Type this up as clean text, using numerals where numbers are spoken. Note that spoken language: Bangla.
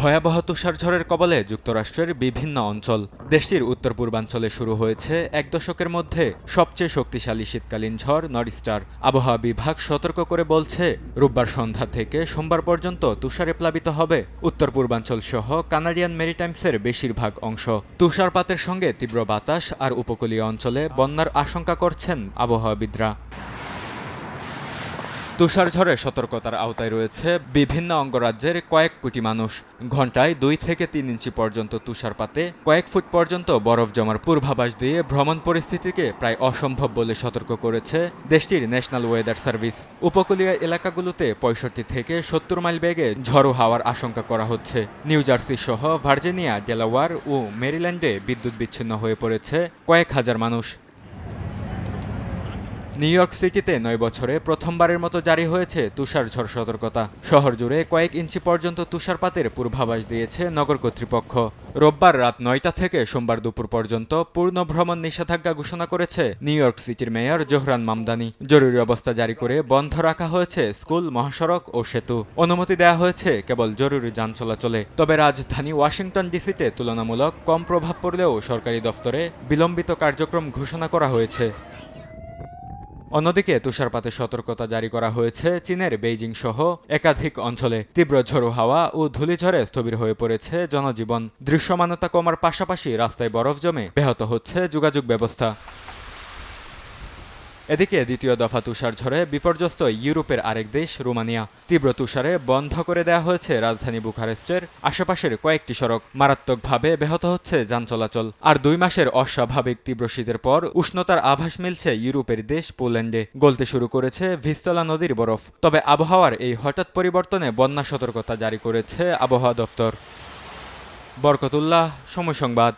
ভয়াবহ তুষারঝড়ের কবলে যুক্তরাষ্ট্রের বিভিন্ন অঞ্চল। দেশটির উত্তর পূর্বাঞ্চলে শুরু হয়েছে এক দশকের মধ্যে সবচেয়ে শক্তিশালী শীতকালীন ঝড় নরিস্টার। আবহাওয়া বিভাগ সতর্ক করে বলছে, রোববার সন্ধ্যা থেকে সোমবার পর্যন্ত তুষারে প্লাবিত হবে উত্তর পূর্বাঞ্চল সহ কানাডিয়ান মেরিটাইমসের বেশিরভাগ অংশ। তুষারপাতের সঙ্গে তীব্র বাতাস আর উপকূলীয় অঞ্চলে বন্যার আশঙ্কা করছেন আবহাওয়াবিদরা। তুষারঝড়ে সতর্কতার আওতায় রয়েছে বিভিন্ন অঙ্গরাজ্যের কয়েক কোটি মানুষ। ঘণ্টায় 2 থেকে 3 ইঞ্চি পর্যন্ত তুষারপাতে কয়েক ফুট পর্যন্ত বরফ জমার পূর্বাভাস দিয়ে ভ্রমণ পরিস্থিতিকে প্রায় অসম্ভব বলে সতর্ক করেছে দেশটির ন্যাশনাল ওয়েদার সার্ভিস। উপকূলীয় এলাকাগুলোতে 65 থেকে 70 মাইল বেগে ঝড়ো হাওয়ার আশঙ্কা করা হচ্ছে। নিউ জার্সি সহ ভার্জিনিয়া, ডেলাওয়্যার ও মেরিল্যান্ডে বিদ্যুৎ বিচ্ছিন্ন হয়ে পড়েছে কয়েক হাজার মানুষ। নিউ ইয়র্ক সিটিতে 9 বছরে প্রথমবারের মতো জারি হয়েছে তুষারঝড় সতর্কতা। শহর জুড়ে কয়েক ইঞ্চি পর্যন্ত তুষারপাতের পূর্বাভাস দিয়েছে নগর কর্তৃপক্ষ। রোববার রাত 9টা থেকে সোমবার দুপুর পর্যন্ত পূর্ণ ভ্রমণ নিষেধাজ্ঞা ঘোষণা করেছে নিউ ইয়র্ক সিটির মেয়র জোহরান মামদানি। জরুরি অবস্থা জারি করে বন্ধ রাখা হয়েছে স্কুল, মহাসড়ক ও সেতু। অনুমতি দেওয়া হয়েছে কেবল জরুরি যান চলাচলে। তবে রাজধানী ওয়াশিংটন ডিসিতে তুলনামূলক কম প্রভাব পড়লেও সরকারি দফতরে বিলম্বিত কার্যক্রম ঘোষণা করা হয়েছে। অন্যদিকে তুষারপাতের সতর্কতা জারি করা হয়েছে চীনের বেইজিং সহ একাধিক অঞ্চলে। তীব্র ঝড়ো হাওয়া ও ধূলিঝড়ে স্থবির হয়ে পড়েছে জনজীবন। দৃশ্যমানতা কমার পাশাপাশি রাস্তায় বরফ জমে ব্যাহত হচ্ছে যোগাযোগ ব্যবস্থা। এদিকে দ্বিতীয় দফা তুষারঝড়ে বিপর্যস্ত ইউরোপের আরেক দেশ রোমানিয়া। তীব্র তুষারে বন্ধ করে দেওয়া হয়েছে রাজধানী বুখারেস্টের আশেপাশের কয়েকটি সড়ক। মারাত্মকভাবে ব্যাহত হচ্ছে যান চলাচল। আর 2 মাসের অস্বাভাবিক তীব্র শীতের পর উষ্ণতার আভাস মিলছে ইউরোপের দেশ পোল্যান্ডে। গলতে শুরু করেছে ভিস্তলা নদীর বরফ। তবে আবহাওয়ার এই হঠাৎ পরিবর্তনে বন্যা সতর্কতা জারি করেছে আবহাওয়া দফতর। বরকতুল্লাহ, সময় সংবাদ।